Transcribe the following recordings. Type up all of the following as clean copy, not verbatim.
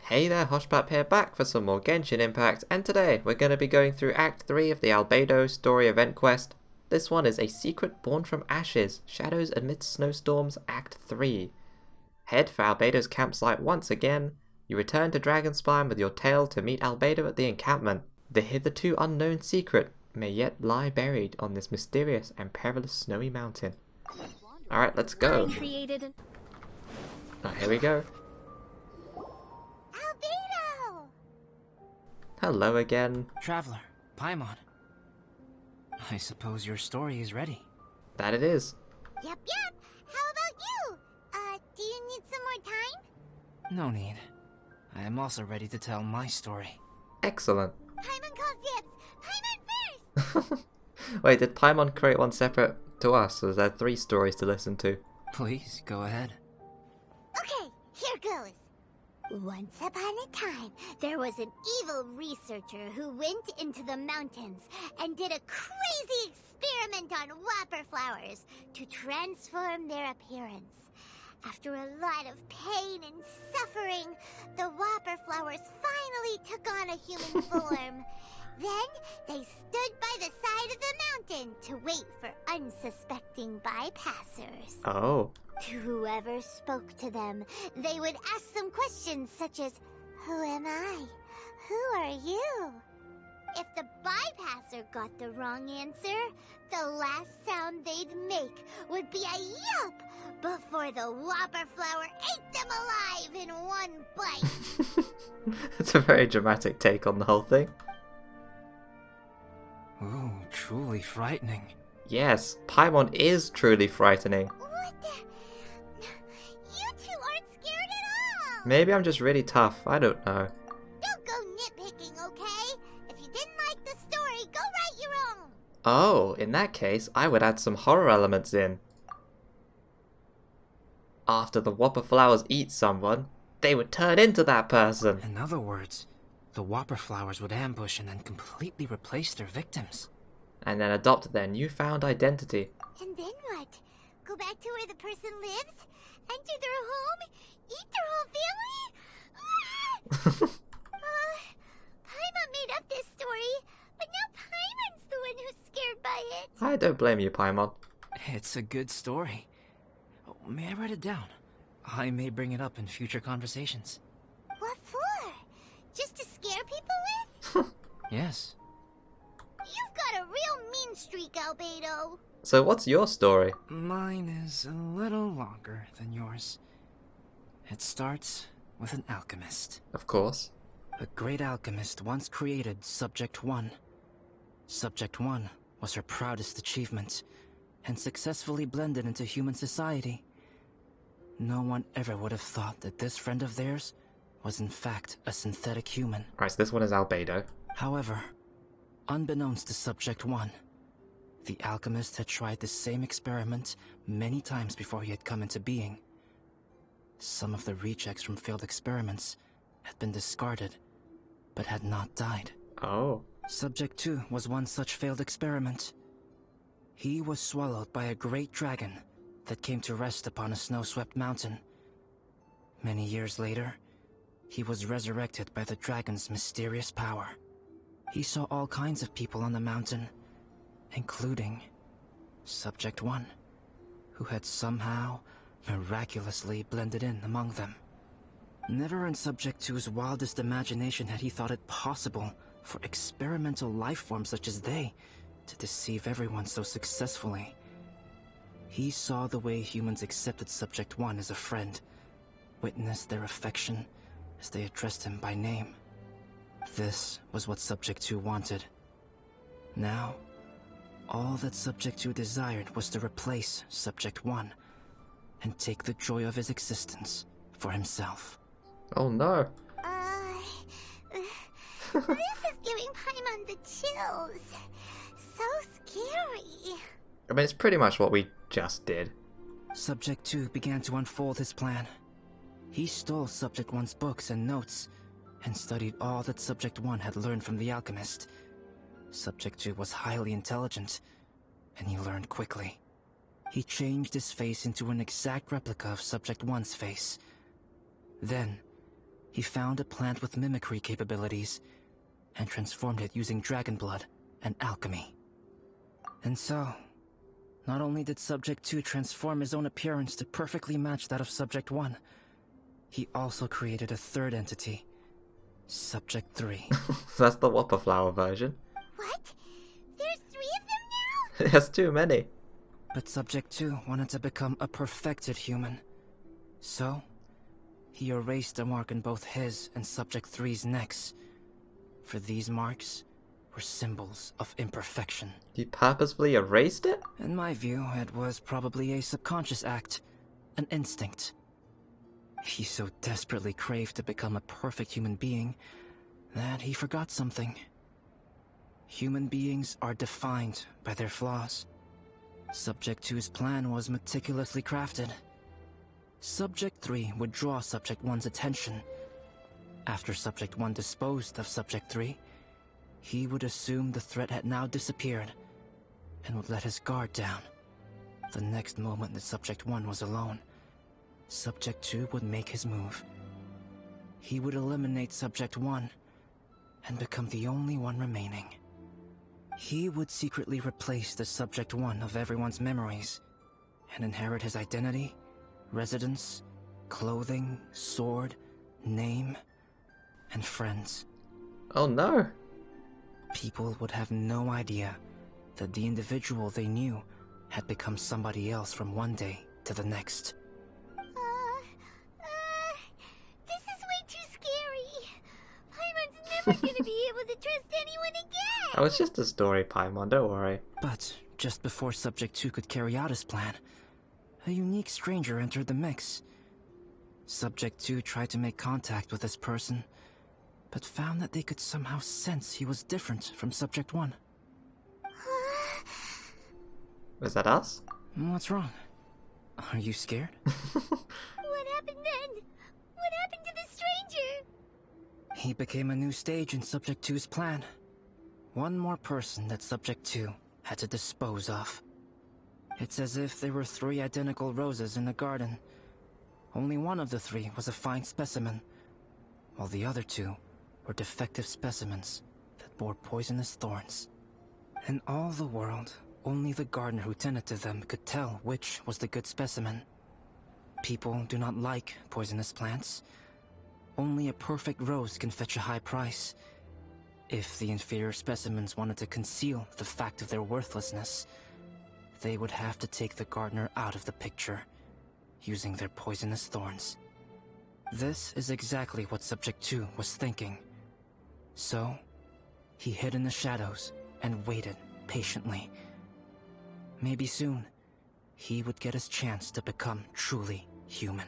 Hey there, Hoshpap here, back for some more Genshin Impact, and today we're going to be going through Act 3 of the Albedo story event quest. This one is A Secret Born from Ashes, Shadows Amidst Snowstorms Act 3. Head for Albedo's campsite once again. You return to Dragonspine with your tale to meet Albedo at the encampment. The hitherto unknown secret may yet lie buried on this mysterious and perilous snowy mountain. Alright, let's go. Oh, here we go. Albedo! Hello again. Traveler, Paimon. I suppose your story is ready. That it is. Yep. How about you? Do you need some more time? No need. I am also ready to tell my story. Excellent. Paimon calls dibs! Paimon first! Wait, did Paimon create one separate to us, or is there 3 stories to listen to? Please, go ahead. Okay, here goes. Once upon a time, there was an evil researcher who went into the mountains and did a crazy experiment on whopper flowers to transform their appearance. After a lot of pain and suffering, the whopper flowers finally took on a human form. Then, they stood by the side of the mountain to wait for unsuspecting bypassers. Oh. To whoever spoke to them, they would ask them questions such as, "Who am I? Who are you?" If the bypasser got the wrong answer, the last sound they'd make would be a yelp before the whopper flower ate them alive in one bite. It's a very dramatic take on the whole thing. Ooh, truly frightening. Yes, Paimon is truly frightening. What the? You two aren't scared at all! Maybe I'm just really tough, I don't know. Don't go nitpicking, okay? If you didn't like the story, go write your own! Oh, in that case, I would add some horror elements in. After the whopper flowers eat someone, they would turn into that person. In other words, the whopper flowers would ambush and then completely replace their victims. And then adopt their newfound identity. And then what? Go back to where the person lives? Enter their home? Eat their whole family? Paimon made up this story, but now Paimon's the one who's scared by it. I don't blame you, Paimon. It's a good story. Oh, may I write it down? I may bring it up in future conversations. What for? Just to scare people with? Yes. You've got a real mean streak, Albedo. So what's your story? Mine is a little longer than yours. It starts with an alchemist. Of course. A great alchemist once created Subject 1. Subject 1 was her proudest achievement, and successfully blended into human society. No one ever would have thought that this friend of theirs was in fact a synthetic human. Right, so this one is Albedo. However, unbeknownst to Subject 1, the alchemist had tried the same experiment many times before he had come into being. Some of the rejects from failed experiments had been discarded, but had not died. Oh. Subject 2 was one such failed experiment. He was swallowed by a great dragon that came to rest upon a snow-swept mountain. Many years later, he was resurrected by the dragon's mysterious power. He saw all kinds of people on the mountain, including Subject 1, who had somehow miraculously blended in among them. Never in Subject 2's wildest imagination had he thought it possible for experimental life forms such as they to deceive everyone so successfully. He saw the way humans accepted Subject 1 as a friend, witnessed their affection as they addressed him by name. This was what Subject 2 wanted. Now, all that Subject 2 desired was to replace Subject 1 and take the joy of his existence for himself. Oh no. This is giving Paimon the chills. So scary. I mean, it's pretty much what we just did. Subject 2 began to unfold his plan. He stole Subject 1's books and notes, and studied all that Subject 1 had learned from the alchemist. Subject 2 was highly intelligent, and he learned quickly. He changed his face into an exact replica of Subject 1's face. Then, He found a plant with mimicry capabilities and transformed it using dragon blood and alchemy. And so, not only did Subject 2 transform his own appearance to perfectly match that of Subject 1, he also created a third entity, Subject 3. That's the Whopper Flower version. What? There's 3 of them now? There's too many. But Subject 2 wanted to become a perfected human. So, he erased a mark in both his and Subject 3's necks. For these marks were symbols of imperfection. You purposefully erased it? In my view, it was probably a subconscious act, an instinct. He so desperately craved to become a perfect human being that he forgot something. Human beings are defined by their flaws. Subject 2's plan was meticulously crafted. Subject 3 would draw Subject 1's attention. After Subject 1 disposed of Subject 3, he would assume the threat had now disappeared and would let his guard down. The next moment that Subject 1 was alone, Subject 2 would make his move. He would eliminate Subject 1 and become the only one remaining. He would secretly replace the Subject 1 of everyone's memories and inherit his identity, residence, clothing, sword, name, and friends. Oh no. People would have no idea that the individual they knew had become somebody else from one day to the next. This is way too scary. Paimon's never gonna be able to trust anyone again. Oh, it's just a story, Paimon, don't worry. But just before Subject 2 could carry out his plan, a unique stranger entered the mix. Subject 2 tried to make contact with this person, but found that they could somehow sense he was different from Subject 1. Was that us? What's wrong? Are you scared? What happened then? What happened to the stranger? He became a new stage in Subject 2's plan. One more person that Subject 2 had to dispose of. It's as if there were 3 identical roses in a garden. Only one of the 3 was a fine specimen, while the other 2 were defective specimens that bore poisonous thorns. In all the world, only the gardener who tended to them could tell which was the good specimen. People do not like poisonous plants. Only a perfect rose can fetch a high price. If the inferior specimens wanted to conceal the fact of their worthlessness, they would have to take the gardener out of the picture, using their poisonous thorns. This is exactly what Subject 2 was thinking. So, he hid in the shadows and waited patiently. Maybe soon, he would get his chance to become truly human.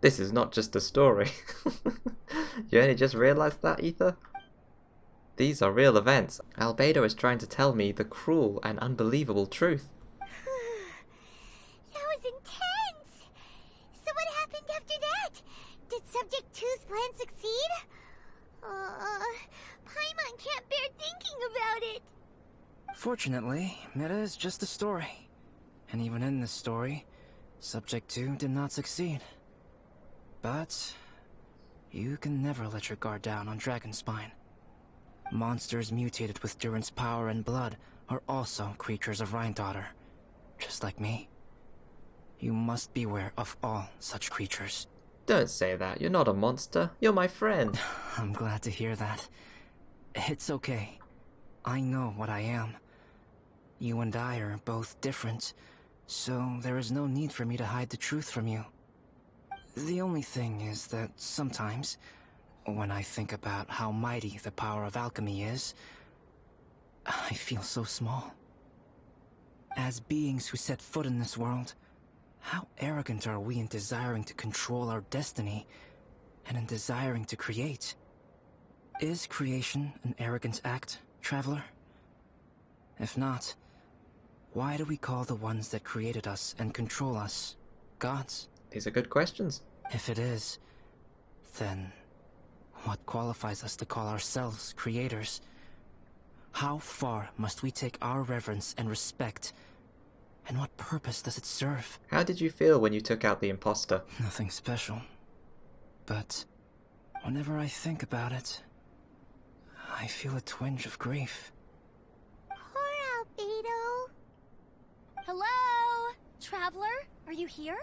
This is not just a story. You only just realized that, Ether? These are real events. Albedo is trying to tell me the cruel and unbelievable truth. That was intense. So what happened after that? Did Subject 2's plan succeed? Paimon can't bear thinking about it. Fortunately, it is just a story. And even in this story, Subject 2 did not succeed. But you can never let your guard down on Dragonspine. Monsters mutated with Durin's power and blood are also creatures of Rhine-Daughter, just like me. You must beware of all such creatures. Don't say that. You're not a monster. You're my friend. I'm glad to hear that. It's okay. I know what I am. You and I are both different, so there is no need for me to hide the truth from you. The only thing is that sometimes, when I think about how mighty the power of alchemy is, I feel so small. As beings who set foot in this world, how arrogant are we in desiring to control our destiny, and in desiring to create? Is creation an arrogant act, Traveler? If not, why do we call the ones that created us and control us gods? These are good questions. If it is, then what qualifies us to call ourselves creators? How far must we take our reverence and respect? And what purpose does it serve? How did you feel when you took out the imposter? Nothing special. But whenever I think about it, I feel a twinge of grief. Poor Albedo. Hello? Traveler? Are you here?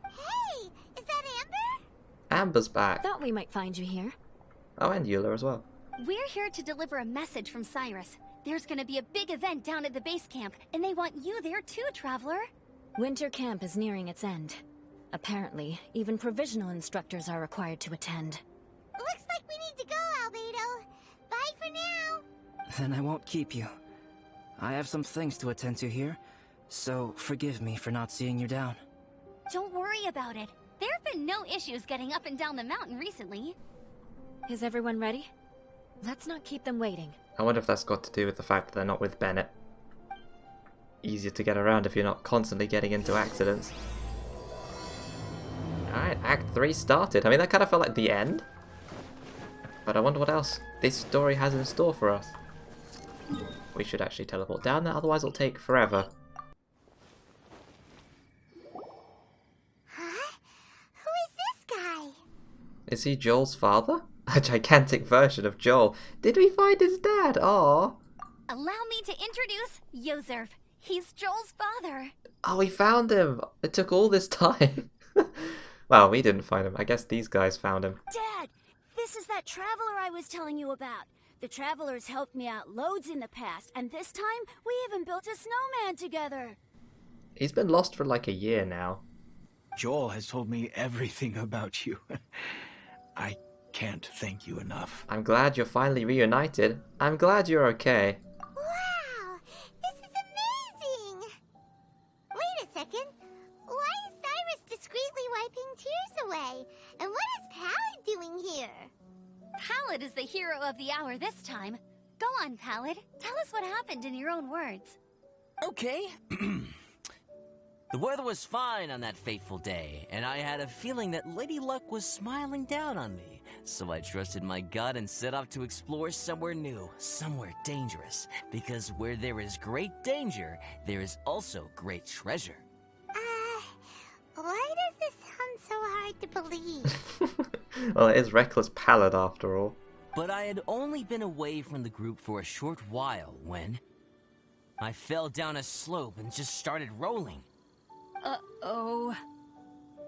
Hey, is that Amber? Amber's back. Thought we might find you here. Oh, and Eula as well. We're here to deliver a message from Cyrus. There's gonna be a big event down at the base camp, and they want you there too, Traveler. Winter camp is nearing its end. Apparently, even provisional instructors are required to attend. Looks like we need to go, Albedo. Bye for now. Then I won't keep you. I have some things to attend to here, so forgive me for not seeing you down. Don't worry about it. There have been no issues getting up and down the mountain recently. Is everyone ready? Let's not keep them waiting. I wonder if that's got to do with the fact that they're not with Bennett. Easier to get around if you're not constantly getting into accidents. Alright, Act 3 started. I mean, that kind of felt like the end. But I wonder what else this story has in store for us. We should actually teleport down there, otherwise it'll take forever. Huh? Who is this guy? Is he Joel's father? A gigantic version of Joel. Did we find his dad? Aww. Allow me to introduce Yozerv. He's Joel's father. Oh, we found him. It took all this time. Well, we didn't find him. I guess these guys found him. Dad, this is that traveler I was telling you about. The traveler's helped me out loads in the past, and this time we even built a snowman together. He's been lost for like a year now. Joel has told me everything about you. I can't thank you enough. I'm glad you're finally reunited. I'm glad you're okay. Wow, this is amazing. Wait a second. Why is Cyrus discreetly wiping tears away? And what is Pallid doing here? Pallid is the hero of the hour this time. Go on, Pallid. Tell us what happened in your own words. Okay. The weather was fine on that fateful day, and I had a feeling that Lady Luck was smiling down on me. So I trusted my gut and set off to explore somewhere new, somewhere dangerous. Because where there is great danger, there is also great treasure. Why does this sound so hard to believe? Well, it is Reckless Pallid after all. But I had only been away from the group for a short while when I fell down a slope and just started rolling. Uh-oh.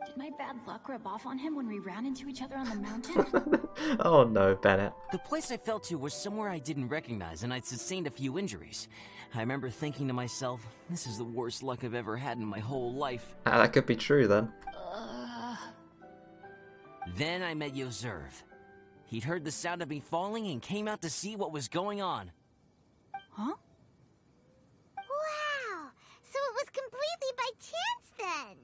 Did my bad luck rub off on him when we ran into each other on the mountain? Oh no, Bennett. The place I fell to was somewhere I didn't recognize, and I'd sustained a few injuries. I remember thinking to myself, this is the worst luck I've ever had in my whole life. That could be true then. Then I met Yozerv. He'd heard the sound of me falling and came out to see what was going on. Huh? Wow, so it was completely by chance then.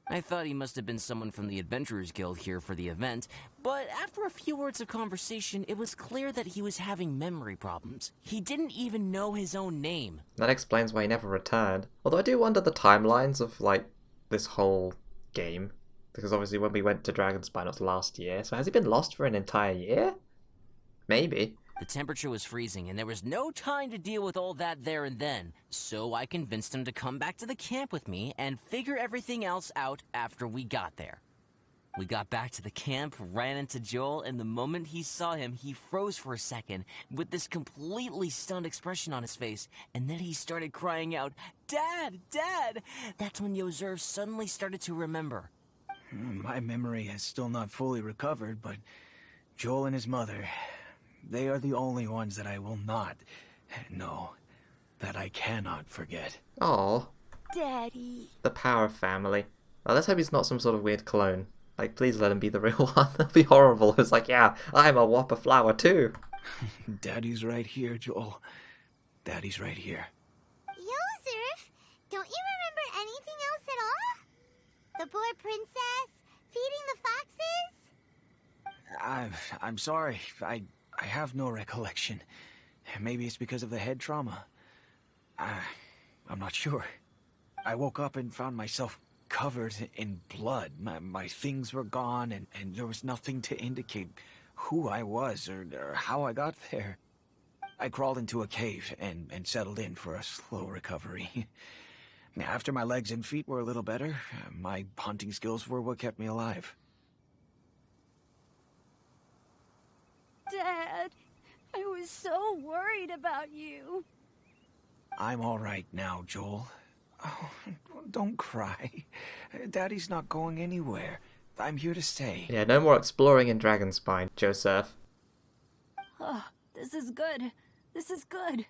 I thought he must have been someone from the Adventurers Guild here for the event, but after a few words of conversation, it was clear that he was having memory problems. He didn't even know his own name. That explains why he never returned. Although I do wonder the timelines of, like, this whole game. Because obviously when we went to Dragonspine it was last year, so has he been lost for an entire year? Maybe. The temperature was freezing, and there was no time to deal with all that there and then, so I convinced him to come back to the camp with me and figure everything else out after we got there. We got back to the camp, ran into Joel, and the moment he saw him, he froze for a second, with this completely stunned expression on his face, and then he started crying out, "Dad! Dad!" That's when Yozerv suddenly started to remember. My memory has still not fully recovered, but Joel and his mother, they are the only ones that I will not, no, that I cannot forget. Oh, Daddy. the power of family. Well, let's hope he's not some sort of weird clone. Like, please let him be the real one. That'd be horrible. It's like, yeah, I'm a Whopper flower too. Daddy's right here, Joel. Daddy's right here. Yozerf, don't you remember anything else at all? The poor princess, feeding the foxes? I'm sorry. I have no recollection. Maybe it's because of the head trauma. I'm not sure. I woke up and found myself covered in blood. My things were gone, and there was nothing to indicate who I was or how I got there. I crawled into a cave and settled in for a slow recovery. After my legs and feet were a little better, my hunting skills were what kept me alive. was so worried about you. I'm all right now, Joel. Oh, don't cry. Daddy's not going anywhere. I'm here to stay. Yeah, no more exploring in Dragonspine, Joseph. Oh, this is good. This is good.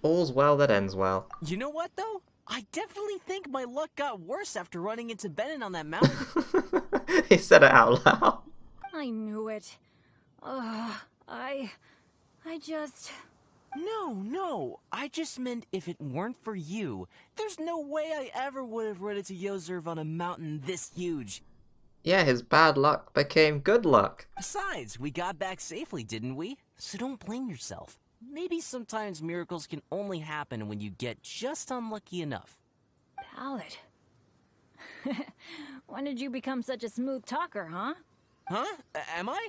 All's well that ends well. You know what, though? I definitely think my luck got worse after running into Bennett on that mountain. He said it out loud. I knew it. Ugh, I just... No. I just meant if it weren't for you, there's no way I ever would have run into Yozerv on a mountain this huge. Yeah, his bad luck became good luck. Besides, we got back safely, didn't we? So don't blame yourself. Maybe sometimes miracles can only happen when you get just unlucky enough. Ballad. When did you become such a smooth talker, huh? Huh? Am I?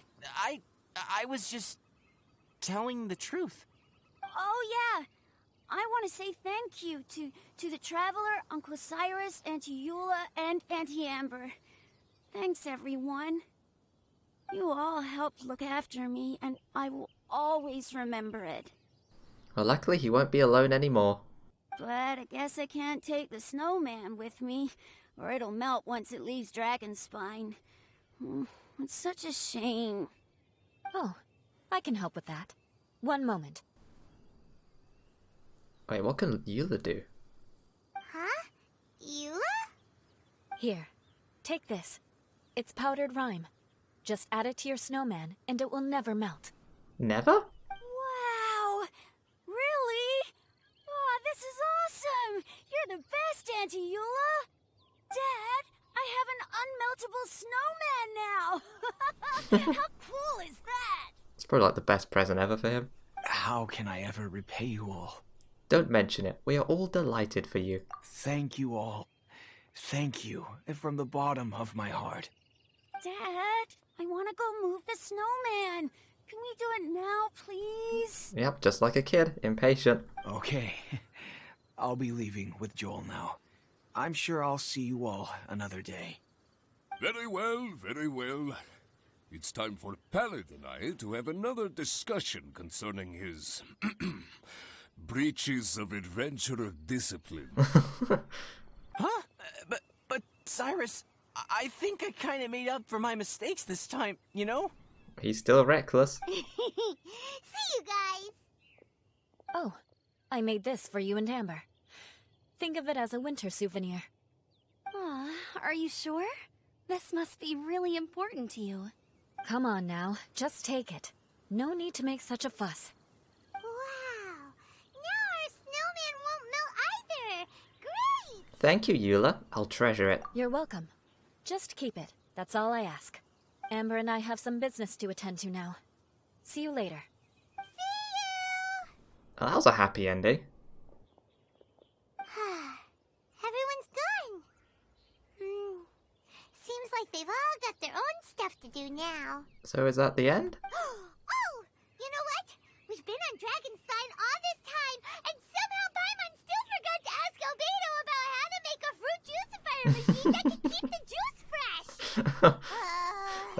I was just telling the truth. Oh, yeah. I want to say thank you to the Traveler, Uncle Cyrus, Auntie Eula, and Auntie Amber. Thanks, everyone. You all helped look after me, and I will always remember it. Well, luckily he won't be alone anymore. But I guess I can't take the snowman with me, or it'll melt once it leaves Dragonspine. It's such a shame. Oh, I can help with that. One moment. Wait, what can Eula do? Huh? Eula? Here, take this. It's powdered rime. Just add it to your snowman, and it will never melt. Never? Wow! Really? Oh, this is awesome! You're the best, Auntie Eula! Dad, I have an unmeltable snowman now! How cool is that? It's probably like the best present ever for him. How can I ever repay you all? Don't mention it. We are all delighted for you. Thank you all. Thank you from the bottom of my heart. Dad, I want to go move the snowman. Can we do it now, please? Yep, just like a kid, impatient. Okay. I'll be leaving with Joel now. I'm sure I'll see you all another day. Very well, very well. It's time for Pallet and I to have another discussion concerning his breaches of adventurer discipline. Huh? But Cyrus, I think I kind of made up for my mistakes this time, you know? He's still reckless. See you guys! Oh, I made this for you and Amber. Think of it as a winter souvenir. Aw, are you sure? This must be really important to you. Come on now, just take it. No need to make such a fuss. Wow! Now our snowman won't melt either! Great! Thank you, Eula. I'll treasure it. You're welcome. Just keep it. That's all I ask. Amber and I have some business to attend to now. See you later. Oh, that was a happy ending. Everyone's gone. Seems like they've all got their own stuff to do now. So is that the end? Oh! You know what? We've been on Dragonspine all this time, and somehow Paimon still forgot to ask Albedo about how to make a fruit juicifier machine that can keep the juice fresh.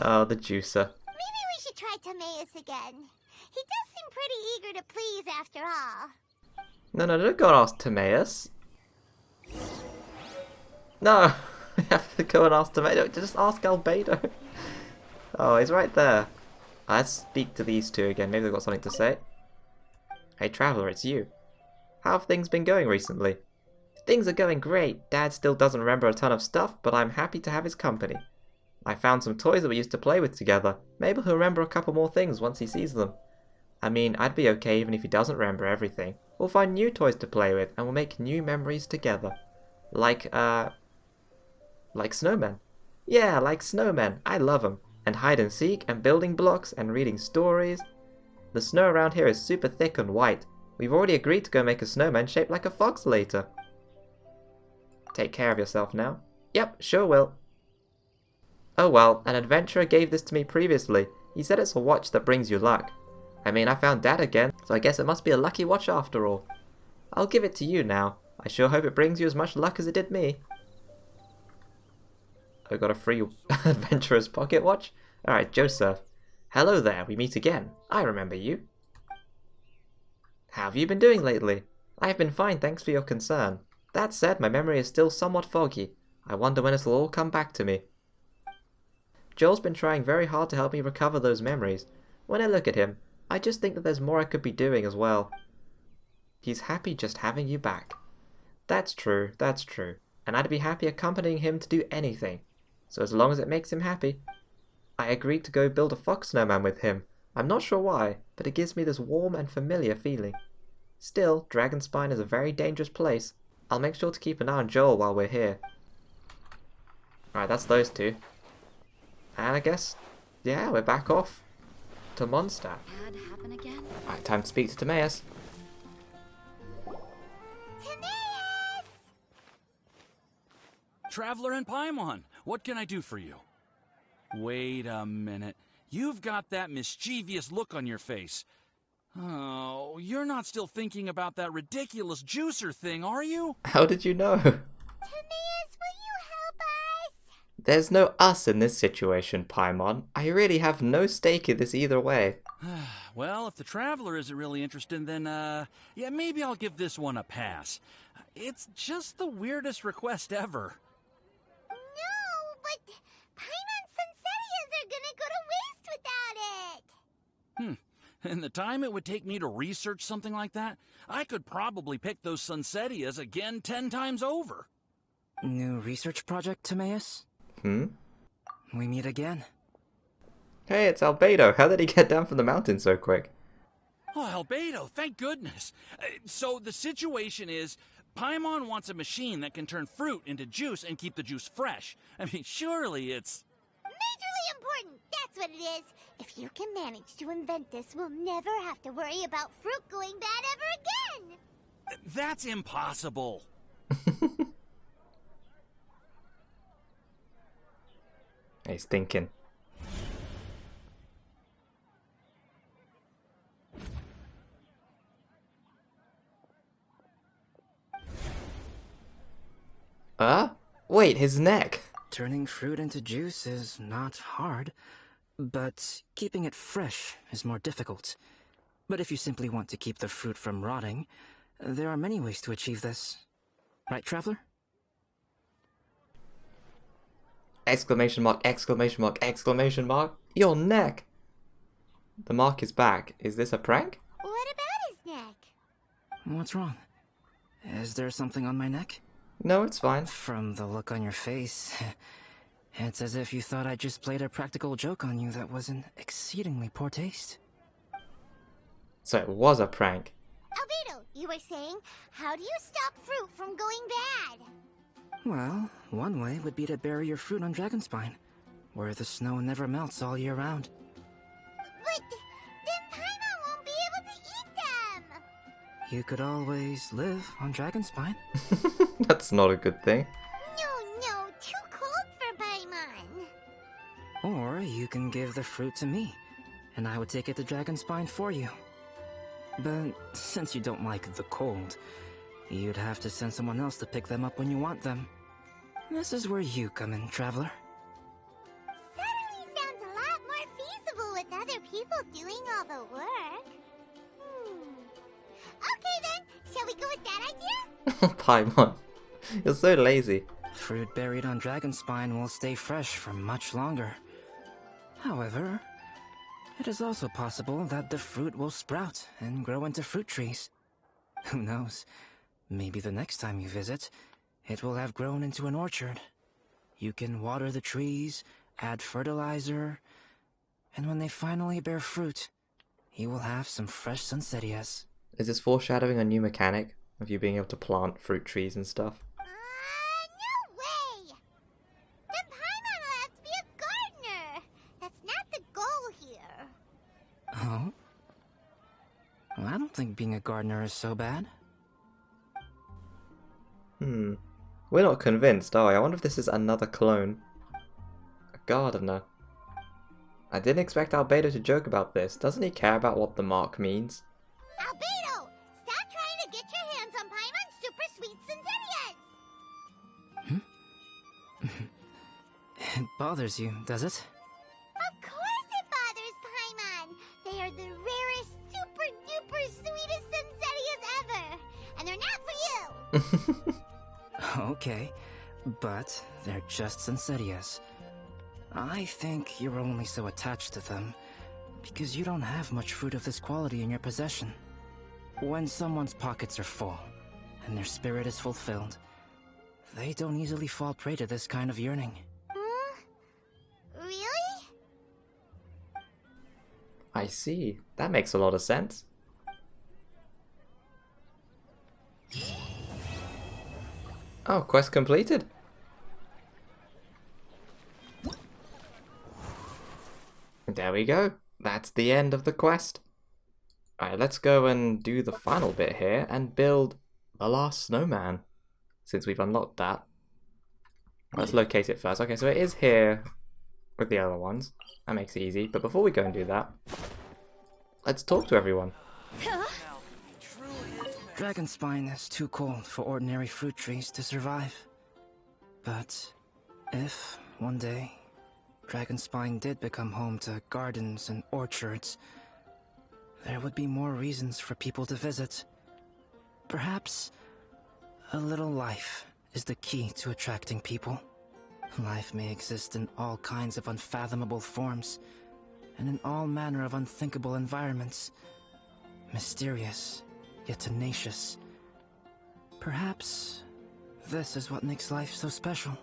Oh, the juicer. Maybe we should try Timaeus again. He does seem pretty eager to please after all. No, don't go and ask Timaeus. No, we have to go and ask Timaeus. Just ask Albedo. Oh, he's right there. Let's speak to these two again. Maybe they've got something to say. Hey, Traveler, it's you. How have things been going recently? Things are going great. Dad still doesn't remember a ton of stuff, but I'm happy to have his company. I found some toys that we used to play with together. Maybe he'll remember a couple more things once he sees them. I mean, I'd be okay even if he doesn't remember everything. We'll find new toys to play with, and we'll make new memories together. Like snowmen. Yeah, like snowmen. I love them. And hide and seek, and building blocks, and reading stories. The snow around here is super thick and white. We've already agreed to go make a snowman shaped like a fox later. Take care of yourself now. Yep, sure will. Oh well, an adventurer gave this to me previously. He said it's a watch that brings you luck. I mean, I found Dad again, so I guess it must be a lucky watch after all. I'll give it to you now. I sure hope it brings you as much luck as it did me. I got a free adventurer's pocket watch? Alright, Joseph. Hello there, we meet again. I remember you. How have you been doing lately? I have been fine, thanks for your concern. That said, my memory is still somewhat foggy. I wonder when it'll all come back to me. Joel's been trying very hard to help me recover those memories. When I look at him, I just think that there's more I could be doing as well. He's happy just having you back. That's true, and I'd be happy accompanying him to do anything. So as long as it makes him happy. I agreed to go build a fox snowman with him. I'm not sure why, but it gives me this warm and familiar feeling. Still, Dragonspine is a very dangerous place. I'll make sure to keep an eye on Joel while we're here. Alright, that's those two. And I guess, yeah, we're back off to Mondstadt. Had happen again? Alright, time to speak to Timaeus. Timaeus! Traveler and Paimon, what can I do for you? Wait a minute. You've got that mischievous look on your face. Oh, you're not still thinking about that ridiculous juicer thing, are you? How did you know? Timaeus, will you help us? There's no us in this situation, Paimon. I really have no stake in this either way. Well, if the Traveler isn't really interested, then, yeah, maybe I'll give this one a pass. It's just the weirdest request ever. No, but Paimon's Sunsettias are gonna go to waste without it. And the time it would take me to research something like that, I could probably pick those Sunsettias again 10 times over. New research project, Timaeus? Hmm? We meet again. Hey, it's Albedo. How did he get down from the mountain so quick? Oh, Albedo, thank goodness. So the situation is, Paimon wants a machine that can turn fruit into juice and keep the juice fresh. I mean, surely it's... Majorly important, that's what it is. If you can manage to invent this, we'll never have to worry about fruit going bad ever again. That's impossible. He's thinking. Wait, his neck! Turning fruit into juice is not hard, but keeping it fresh is more difficult. But if you simply want to keep the fruit from rotting, there are many ways to achieve this. Right, Traveler? Exclamation mark, exclamation mark, exclamation mark. Your neck! The mark is back. Is this a prank? What about his neck? What's wrong? Is there something on my neck? No, it's fine. From the look on your face, it's as if you thought I just played a practical joke on you that was in exceedingly poor taste. So it was a prank. Albedo, you were saying, how do you stop fruit from going bad? Well, one way would be to bury your fruit on Dragonspine, where the snow never melts all year round. But then Paimon won't be able to eat them! You could always live on Dragonspine. That's not a good thing. No, too cold for Paimon. Or you can give the fruit to me, and I would take it to Dragonspine for you. But since you don't like the cold, you'd have to send someone else to pick them up when you want them. This is where you come in, Traveler. Suddenly sounds a lot more feasible with other people doing all the work. Okay then, shall we go with that idea? Paimon, you're so lazy. Fruit buried on Dragonspine will stay fresh for much longer. However, it is also possible that the fruit will sprout and grow into fruit trees. Who knows? Maybe the next time you visit, it will have grown into an orchard. You can water the trees, add fertilizer, and when they finally bear fruit, you will have some fresh Sunsettias. Is this foreshadowing a new mechanic of you being able to plant fruit trees and stuff? No way! Then Paimon will have to be a gardener! That's not the goal here. Oh? Well, I don't think being a gardener is so bad. We're not convinced, are we? I wonder if this is another clone. A gardener. I didn't expect Albedo to joke about this. Doesn't he care about what the mark means? Albedo! Stop trying to get your hands on Paimon's super sweet Sunsettias! It bothers you, does it? Of course it bothers Paimon! They are the rarest, super duper sweetest Sunsettias Okay, but they're just Sensitias. I think you're only so attached to them because you don't have much fruit of this quality in your possession. When someone's pockets are full and their spirit is fulfilled, they don't easily fall prey to this kind of yearning. Really? I see. That makes a lot of sense. Oh, quest completed. There we go. That's the end of the quest. Alright, let's go and do the final bit here and build the last snowman, since we've unlocked that. Let's locate it first. Okay, so it is here with the other ones. That makes it easy. But before we go and do that, let's talk to everyone. Dragonspine is too cold for ordinary fruit trees to survive. But if, one day, Dragonspine did become home to gardens and orchards, there would be more reasons for people to visit. Perhaps a little life is the key to attracting people. Life may exist in all kinds of unfathomable forms, and in all manner of unthinkable environments. Mysterious, yet tenacious. Perhaps this is what makes life so special.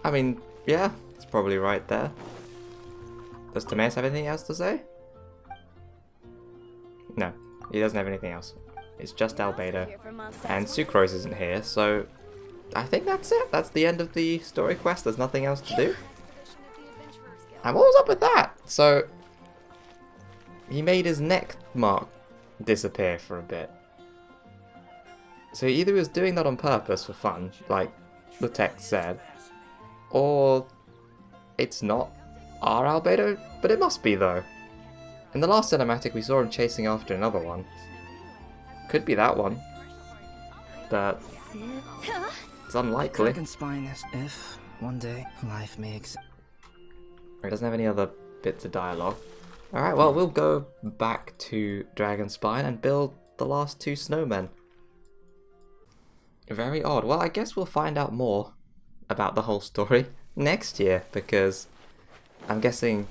I mean, yeah, it's probably right there. Does Timaeus have anything else to say? No, he doesn't have anything else. It's just Albedo. And Sucrose isn't here, so I think that's it. That's the end of the story quest. There's nothing else to do. And what was up with that? So, he made his neck mark disappear for a bit. So either he was doing that on purpose for fun, like the text said, or it's not our Albedo, but it must be though. In the last cinematic we saw him chasing after another one. Could be that one, but it's unlikely. Dragonspine is if, one day, life may exist. It doesn't have any other bits of dialogue. Alright, well, we'll go back to Dragonspine and build the last two snowmen. Very odd. Well, I guess we'll find out more about the whole story next year, because I'm guessing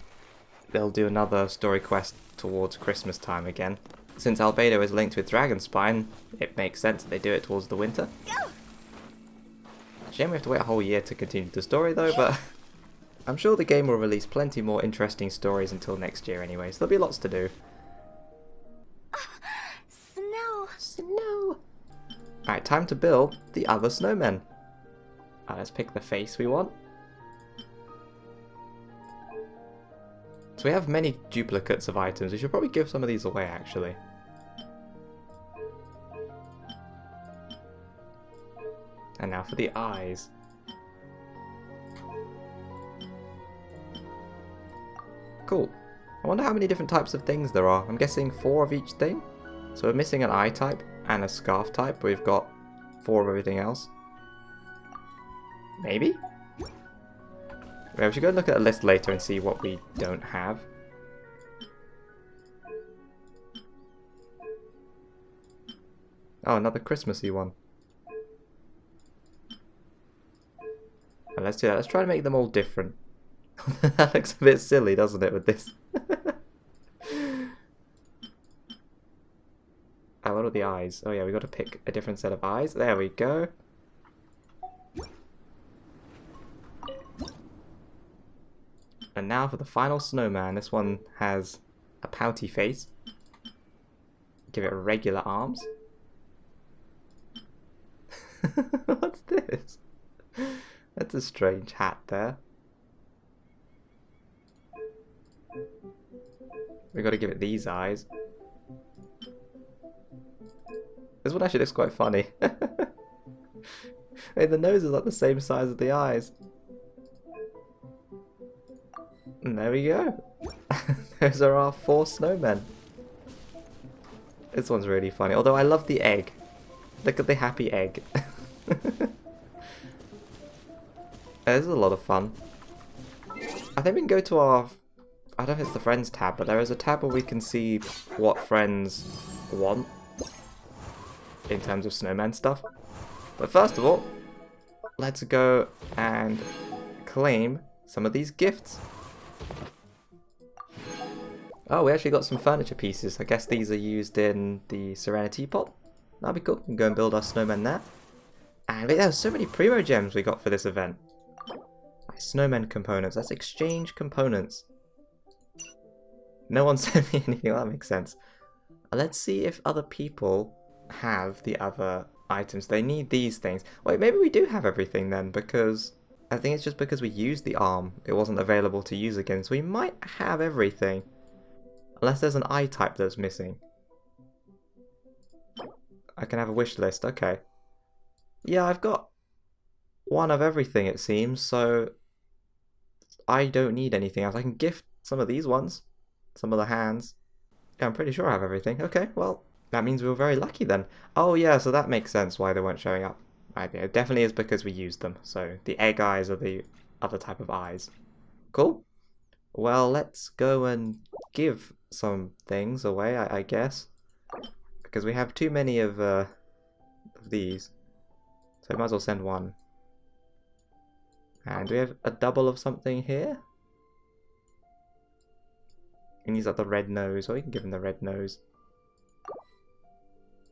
they'll do another story quest towards Christmas time again. Since Albedo is linked with Dragonspine, it makes sense that they do it towards the winter. Shame we have to wait a whole year to continue the story though, but I'm sure the game will release plenty more interesting stories until next year anyway, so there'll be lots to do. Snow. Snow! Alright, time to build the other snowmen. Let's pick the face we want. So we have many duplicates of items. We should probably give some of these away actually. And now for the eyes. Cool. I wonder how many different types of things there are. I'm guessing 4 of each thing. So we're missing an eye type and a scarf type, but we've got 4 of everything else. Maybe? Yeah, we should go and look at a list later and see what we don't have. Oh, another Christmassy one. Well, let's do that. Let's try to make them all different. That looks a bit silly, doesn't it, with this? Oh, what are the eyes? Oh yeah, we got to pick a different set of eyes. There we go. And now for the final snowman. This one has a pouty face. Give it regular arms. What's this? That's a strange hat there. We got to give it these eyes. This one actually looks quite funny. Hey, the nose is like the same size as the eyes. And there we go. Those are our 4 snowmen. This one's really funny. Although I love the egg. Look at the happy egg. This is a lot of fun. I think we can go to our... I don't know if it's the friends tab, but there is a tab where we can see what friends want. in terms of snowman stuff. But first of all, let's go and claim some of these gifts. Oh, we actually got some furniture pieces. I guess these are used in the Serenity pot. That'd be cool. We can go and build our snowman there. And there's so many primo gems we got for this event. Snowman components. Let's exchange components. No one sent me anything. Well, that makes sense. Let's see if other people have the other items. They need these things. Wait, maybe we do have everything then, because I think it's just because we used the arm. It wasn't available to use again, so we might have everything. Unless there's an eye type that's missing. I can have a wish list. Okay. Yeah, I've got one of everything, it seems, so I don't need anything else. I can gift some of these ones. Some of the hands. Yeah, I'm pretty sure I have everything. Okay, well, that means we were very lucky then. Oh yeah, so that makes sense why they weren't showing up. Right, yeah, it definitely is because we used them. So the egg eyes are the other type of eyes. Cool. Well, let's go and give some things away, I guess. Because we have too many of these. So I might as well send one. And do we have a double of something here? And he's got the red nose, or we can give him the red nose.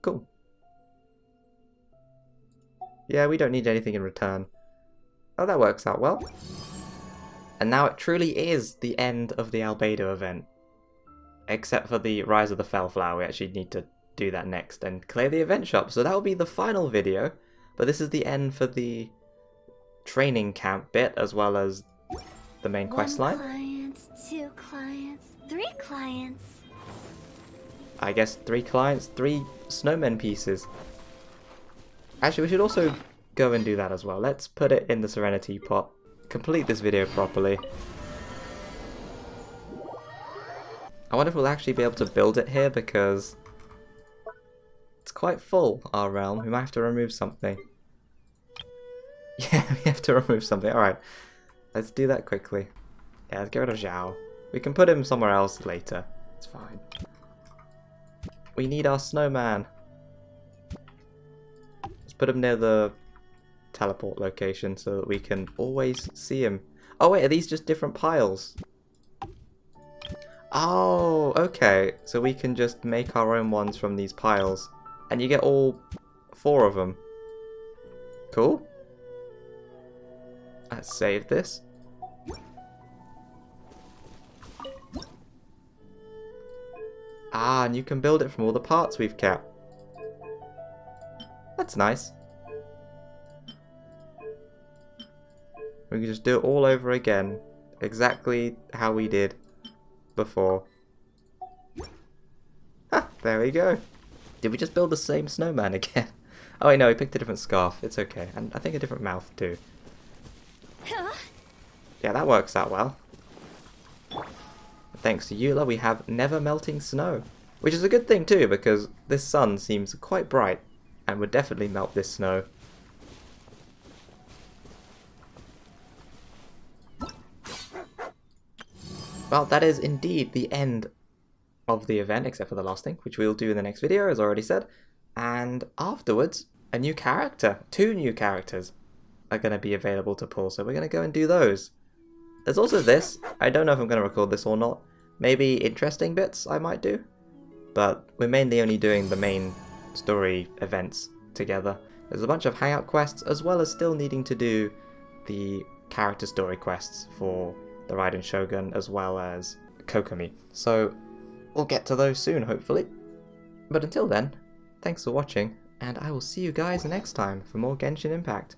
Cool. Yeah, we don't need anything in return. Oh, that works out well. And now it truly is the end of the Albedo event. Except for the Rise of the Fellflower, we actually need to do that next and clear the event shop. So that will be the final video, but this is the end for the training camp bit as well as the main quest line. 1 client, 2 clients, 3 clients. I guess 3 clients, 3 snowmen pieces. Actually, we should also go and do that as well. Let's put it in the Serenity pot. Complete this video properly. I wonder if we'll actually be able to build it here because it's quite full, our realm. We might have to remove something. Yeah, we have to remove something. Alright, let's do that quickly. Yeah, let's get rid of Zhao. We can put him somewhere else later. It's fine. We need our snowman. Let's put him near the teleport location so that we can always see him. Oh wait, are these just different piles? Oh, okay. So we can just make our own ones from these piles. And you get all 4 of them. Cool. Let's save this. Ah, and you can build it from all the parts we've kept. That's nice. We can just do it all over again. Exactly how we did before. Ha! There we go. Did we just build the same snowman again? Oh wait, no, we picked a different scarf. It's okay. And I think a different mouth too. Yeah, that works out well. Thanks to Eula, we have never melting snow. Which is a good thing too, because this sun seems quite bright and would definitely melt this snow. Well, that is indeed the end of the event, except for the last thing, which we'll do in the next video, as already said. And afterwards, a new character, 2 new characters are going to be available to pull, so we're going to go and do those. There's also this. I don't know if I'm going to record this or not. Maybe interesting bits I might do, but we're mainly only doing the main story events together. There's a bunch of hangout quests, as well as still needing to do the character story quests for the Raiden Shogun, as well as Kokomi. So we'll get to those soon, hopefully. But until then, thanks for watching, and I will see you guys next time for more Genshin Impact.